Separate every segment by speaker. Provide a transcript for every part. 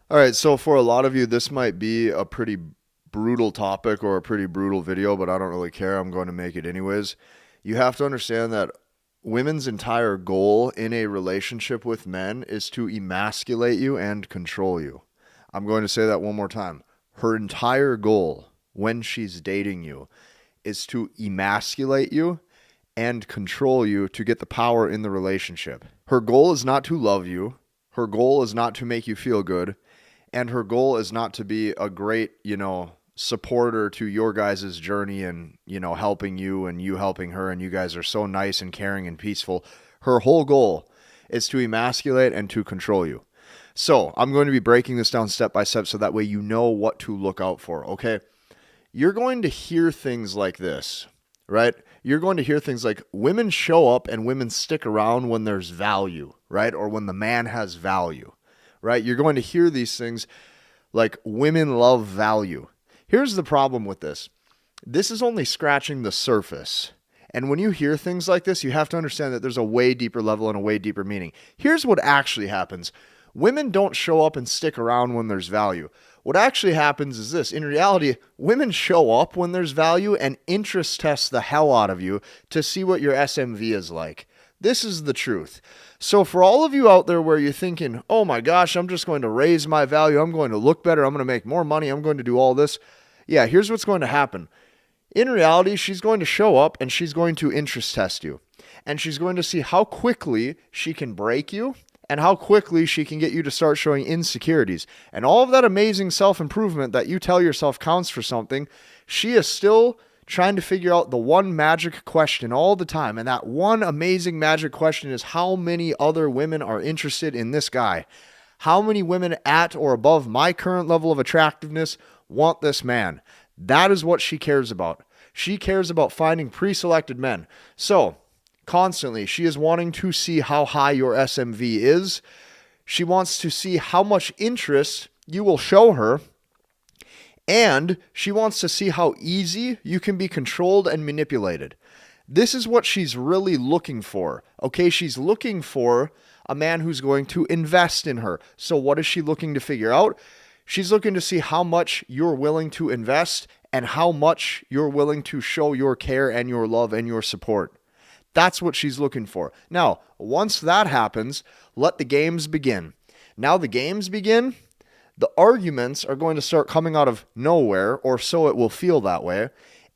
Speaker 1: All right, so for a lot of you, this might be a pretty brutal topic or a pretty brutal video, but I don't really care. I'm going to make it anyways. You have to understand that women's entire goal in a relationship with men is to emasculate you and control you. I'm going to say that one more time. Her entire goal when she's dating you is to emasculate you and control you to get the power in the relationship. Her goal is not to love you. Her goal is not to make you feel good. And her goal is not to be a great, supporter to your guys' journey and, helping you and you helping her and you guys are so nice and caring and peaceful. Her whole goal is to emasculate and to control you. So I'm going to be breaking this down step by step so that way you know what to look out for, okay? You're going to hear things like this, right? You're going to hear things like women show up and women stick around when there's value, right? Or when the man has value, right? You're going to hear these things like women love value. Here's the problem with this. This is only scratching the surface. And when you hear things like this, you have to understand that there's a way deeper level and a way deeper meaning. Here's what actually happens. Women don't show up and stick around when there's value. What actually happens is this. In reality, women show up when there's value and interest test the hell out of you to see what your SMV is like. This is the truth. So for all of you out there where you're thinking, oh my gosh, I'm just going to raise my value. I'm going to look better. I'm going to make more money. I'm going to do all this. Yeah, here's what's going to happen. In reality, she's going to show up and she's going to interest test you. And she's going to see how quickly she can break you and how quickly she can get you to start showing insecurities. And all of that amazing self-improvement that you tell yourself counts for something, she is still trying to figure out the one magic question all the time. And that one amazing magic question is how many other women are interested in this guy? How many women at or above my current level of attractiveness want this man? That is what she cares about. She cares about finding pre-selected men. So constantly, she is wanting to see how high your SMV is. She wants to see how much interest you will show her. And she wants to see how easy you can be controlled and manipulated. This is what she's really looking for. Okay, she's looking for a man who's going to invest in her. So what is she looking to figure out? She's looking to see how much you're willing to invest and how much you're willing to show your care and your love and your support. That's what she's looking for. Now, once that happens, let the games begin. Now the games begin. The arguments are going to start coming out of nowhere, or so it will feel that way.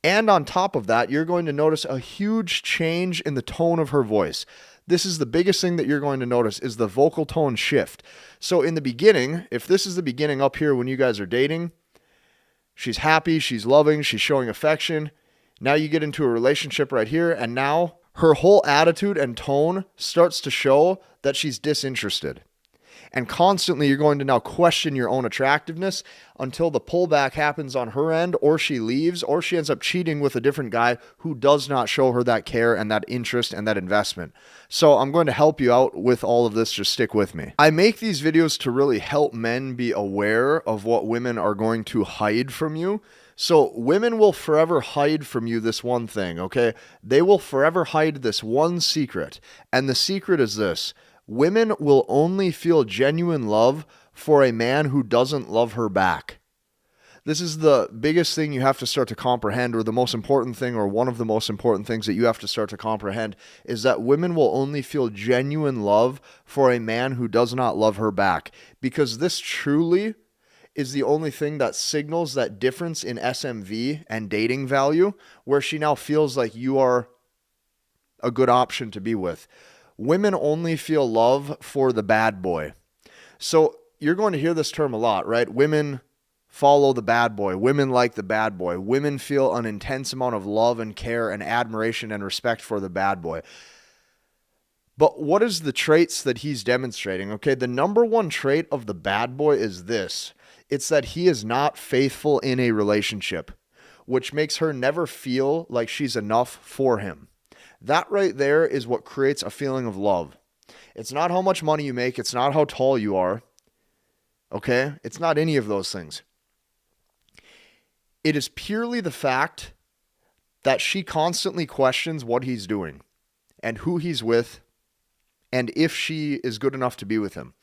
Speaker 1: And on top of that, you're going to notice a huge change in the tone of her voice. This is the biggest thing that you're going to notice is the vocal tone shift. So in the beginning, if this is the beginning up here when you guys are dating, she's happy, she's loving, she's showing affection. Now you get into a relationship right here, and now her whole attitude and tone starts to show that she's disinterested. And constantly you're going to now question your own attractiveness until the pullback happens on her end, or she leaves, or she ends up cheating with a different guy who does not show her that care and that interest and that investment. So I'm going to help you out with all of this. Just stick with me. I make these videos to really help men be aware of what women are going to hide from you. So women will forever hide from you this one thing, okay? They will forever hide this one secret. And the secret is this. Women will only feel genuine love for a man who doesn't love her back. This is the biggest thing you have to start to comprehend, or the most important thing, or one of the most important things that you have to start to comprehend, is that women will only feel genuine love for a man who does not love her back. Because this truly is the only thing that signals that difference in SMV and dating value, where she now feels like you are a good option to be with. Women only feel love for the bad boy. So you're going to hear this term a lot, right? Women follow the bad boy. Women like the bad boy. Women feel an intense amount of love and care and admiration and respect for the bad boy. But what is the traits that he's demonstrating? Okay, the number one trait of the bad boy is this. It's that he is not faithful in a relationship, which makes her never feel like she's enough for him. That right there is what creates a feeling of love. It's not how much money you make. It's not how tall you are. Okay? It's not any of those things. It is purely the fact that she constantly questions what he's doing and who he's with and if she is good enough to be with him.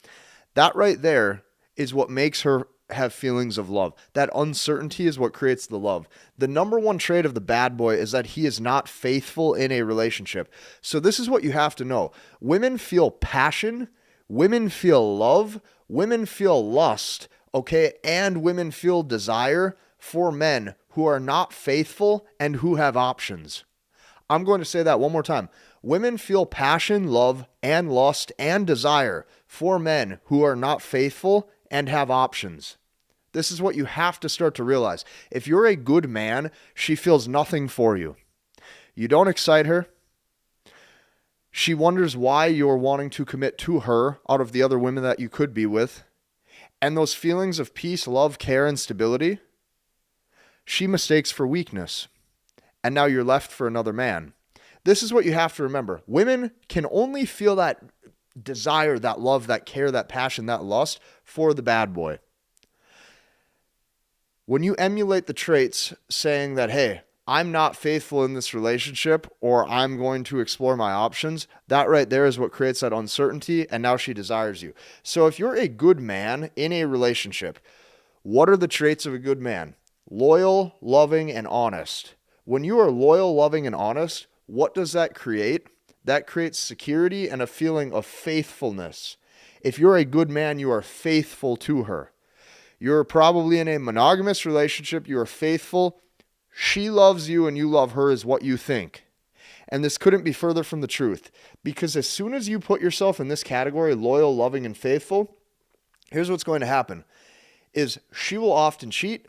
Speaker 1: That right there is what makes her have feelings of love. That uncertainty is what creates the love. The number one trait of the bad boy is that he is not faithful in a relationship. So this is what you have to know. Women feel passion, women feel love, women feel lust, okay? And women feel desire for men who are not faithful and who have options. I'm going to say that one more time. Women feel passion, love, and lust and desire for men who are not faithful and have options. This is what you have to start to realize. If you're a good man, she feels nothing for you. You don't excite her. She wonders why you're wanting to commit to her out of the other women that you could be with. And those feelings of peace, love, care, and stability, she mistakes for weakness. And now you're left for another man. This is what you have to remember. Women can only feel that desire, that love, that care, that passion, that lust for the bad boy. When you emulate the traits saying that, hey, I'm not faithful in this relationship or I'm going to explore my options, that right there is what creates that uncertainty, and now she desires you. So if you're a good man in a relationship, what are the traits of a good man? Loyal, loving, and honest. When you are loyal, loving, and honest, what does that create? That creates security and a feeling of faithfulness. If you're a good man, you are faithful to her. You're probably in a monogamous relationship. You are faithful. She loves you and you love her is what you think. And this couldn't be further from the truth. Because as soon as you put yourself in this category, loyal, loving, and faithful, here's what's going to happen. Is she will often cheat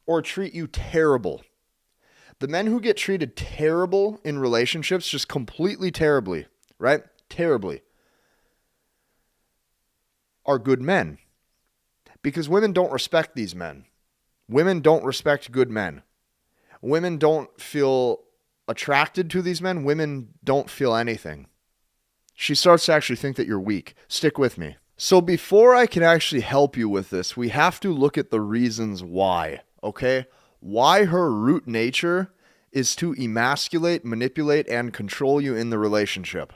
Speaker 1: or treat you terrible. The men who get treated terrible in relationships, just completely terribly, right? Terribly, are good men. Because women don't respect these men. Women don't respect good men. Women don't feel attracted to these men. Women don't feel anything. She starts to actually think that you're weak. Stick with me. So before I can actually help you with this, we have to look at the reasons why, okay? Why her root nature is to emasculate, manipulate, and control you in the relationship.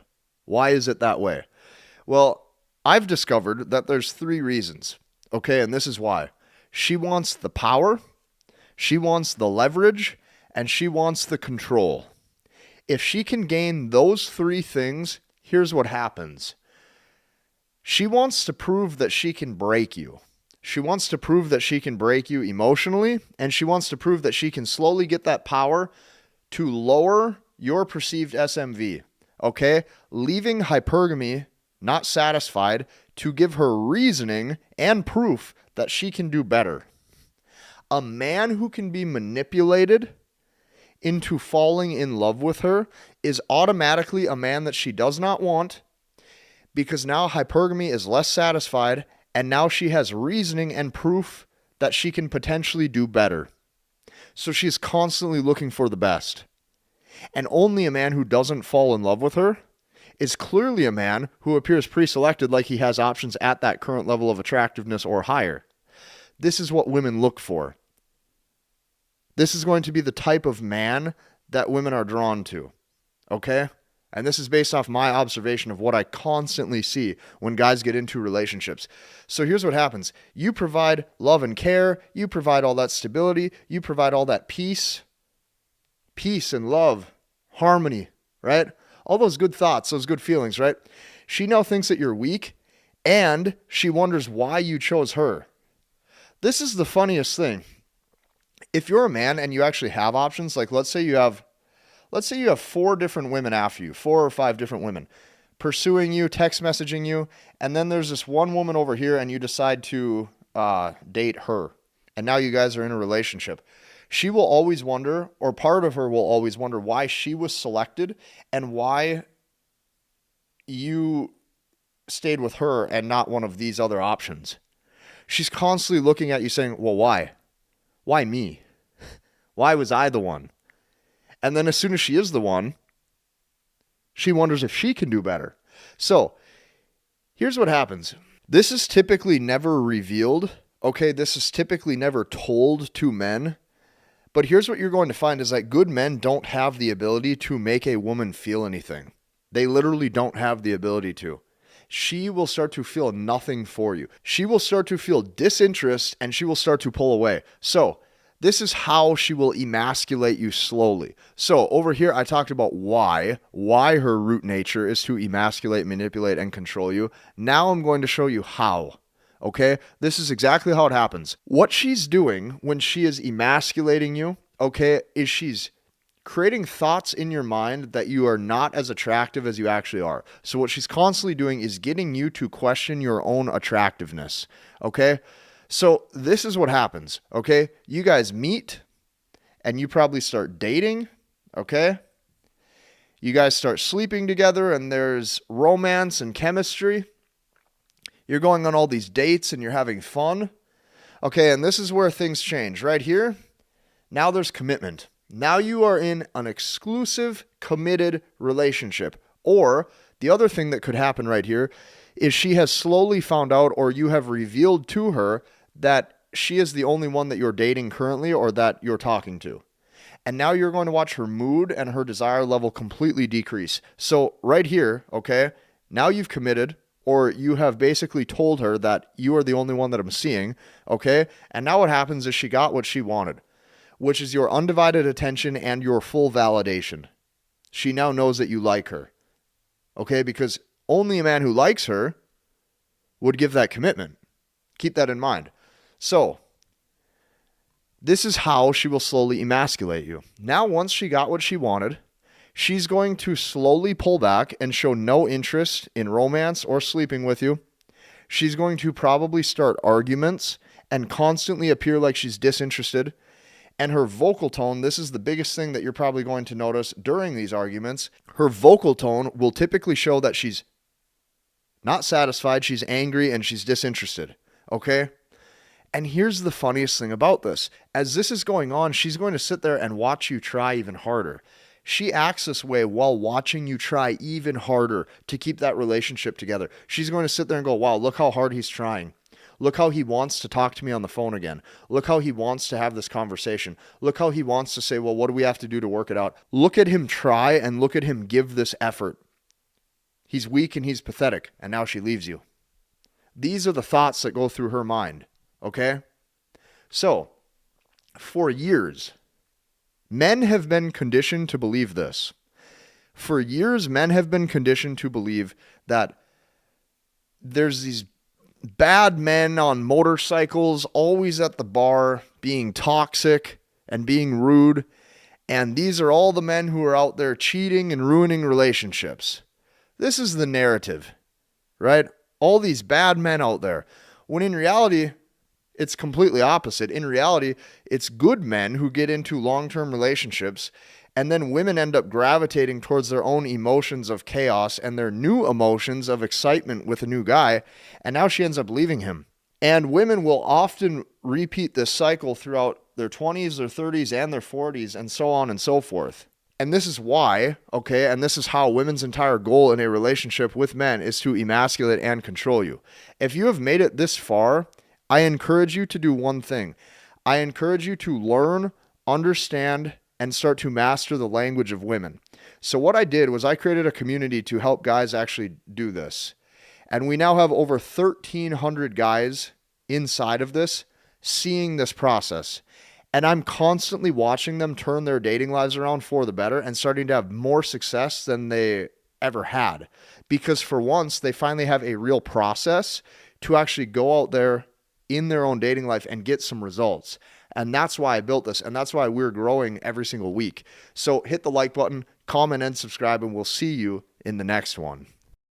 Speaker 1: Why is it that way? Well, I've discovered that there's 3 reasons, okay? And this is why. She wants the power, she wants the leverage, and she wants the control. If she can gain those 3 things, here's what happens. She wants to prove that she can break you. She wants to prove that she can break you emotionally, and she wants to prove that she can slowly get that power to lower your perceived SMV, okay? Leaving hypergamy not satisfied to give her reasoning and proof that she can do better. A man who can be manipulated into falling in love with her is automatically a man that she does not want, because now hypergamy is less satisfied, and now she has reasoning and proof that she can potentially do better. So she's constantly looking for the best. And only a man who doesn't fall in love with her is clearly a man who appears pre-selected, like he has options at that current level of attractiveness or higher. This is what women look for. This is going to be the type of man that women are drawn to, okay? And this is based off my observation of what I constantly see when guys get into relationships. So here's what happens. You provide love and care. You provide all that stability. You provide all that peace and love, harmony, right? All those good thoughts, those good feelings, right? She now thinks that you're weak, and she wonders why you chose her. This is the funniest thing. If you're a man and you actually have options, like let's say you have 4 different women after you, 4 or 5 different women pursuing you, text messaging you, and then there's this one woman over here and you decide to date her, and now you guys are in a relationship. She will always wonder, or part of her will always wonder, why she was selected and why you stayed with her and not one of these other options. She's constantly looking at you saying, well, why? Why me? Why was I the one? And then as soon as she is the one, she wonders if she can do better. So here's what happens. This is typically never revealed. Okay, this is typically never told to men. But here's what you're going to find is that good men don't have the ability to make a woman feel anything. They literally don't have the ability to. she will start to feel nothing for you. She will start to feel disinterest and she will start to pull away. So this is how she will emasculate you slowly. So over here, I talked about why her root nature is to emasculate, manipulate, and control you. Now I'm going to show you how. Okay, this is exactly how it happens. What she's doing when she is emasculating you, okay, is she's creating thoughts in your mind that you are not as attractive as you actually are. So what she's constantly doing is getting you to question your own attractiveness, okay? So this is what happens, okay? You guys meet and you probably start dating, okay? You guys start sleeping together and there's romance and chemistry. You're going on all these dates and you're having fun. Okay, and this is where things change. Right here, now there's commitment. Now you are in an exclusive, committed relationship. Or the other thing that could happen right here is she has slowly found out, or you have revealed to her, that she is the only one that you're dating currently or that you're talking to. And now you're going to watch her mood and her desire level completely decrease. So right here, okay, now you've committed, or you have basically told her that you are the only one that I'm seeing, okay? And now what happens is she got what she wanted, which is your undivided attention and your full validation. She now knows that you like her, okay? Because only a man who likes her would give that commitment. Keep that in mind. So, this is how she will slowly emasculate you. Now, once she got what she wanted, she's going to slowly pull back and show no interest in romance or sleeping with you. She's going to probably start arguments and constantly appear like she's disinterested. And her vocal tone, this is the biggest thing that you're probably going to notice during these arguments. Her vocal tone will typically show that she's not satisfied, she's angry, and she's disinterested. Okay? And here's the funniest thing about this. As this is going on, she's going to sit there and watch you try even harder. She acts this way while watching you try even harder to keep that relationship together. She's going to sit there and go, wow, look how hard he's trying. Look how he wants to talk to me on the phone again. Look how he wants to have this conversation. Look how he wants to say, well, what do we have to do to work it out? Look at him try and look at him give this effort. He's weak and he's pathetic, and now she leaves you. These are the thoughts that go through her mind, okay? So, for years, men have been conditioned to believe this. For years, men have been conditioned to believe that there's these bad men on motorcycles, always at the bar, being toxic and being rude. And these are all the men who are out there cheating and ruining relationships. This is the narrative, right? All these bad men out there. When in reality, it's completely opposite. In reality, it's good men who get into long-term relationships, and then women end up gravitating towards their own emotions of chaos and their new emotions of excitement with a new guy, and now she ends up leaving him. And women will often repeat this cycle throughout their 20s, their 30s, and their 40s, and so on and so forth. And this is why, okay, and this is how women's entire goal in a relationship with men is to emasculate and control you. If you have made it this far, I encourage you to do one thing. I encourage you to learn, understand, and start to master the language of women. So what I did was I created a community to help guys actually do this. And we now have over 1,300 guys inside of this seeing this process. And I'm constantly watching them turn their dating lives around for the better and starting to have more success than they ever had. Because for once, they finally have a real process to actually go out there in their own dating life and get some results. And that's why I built this, and that's why we're growing every single week. So hit the like button, comment, and subscribe, and we'll see you in the next one.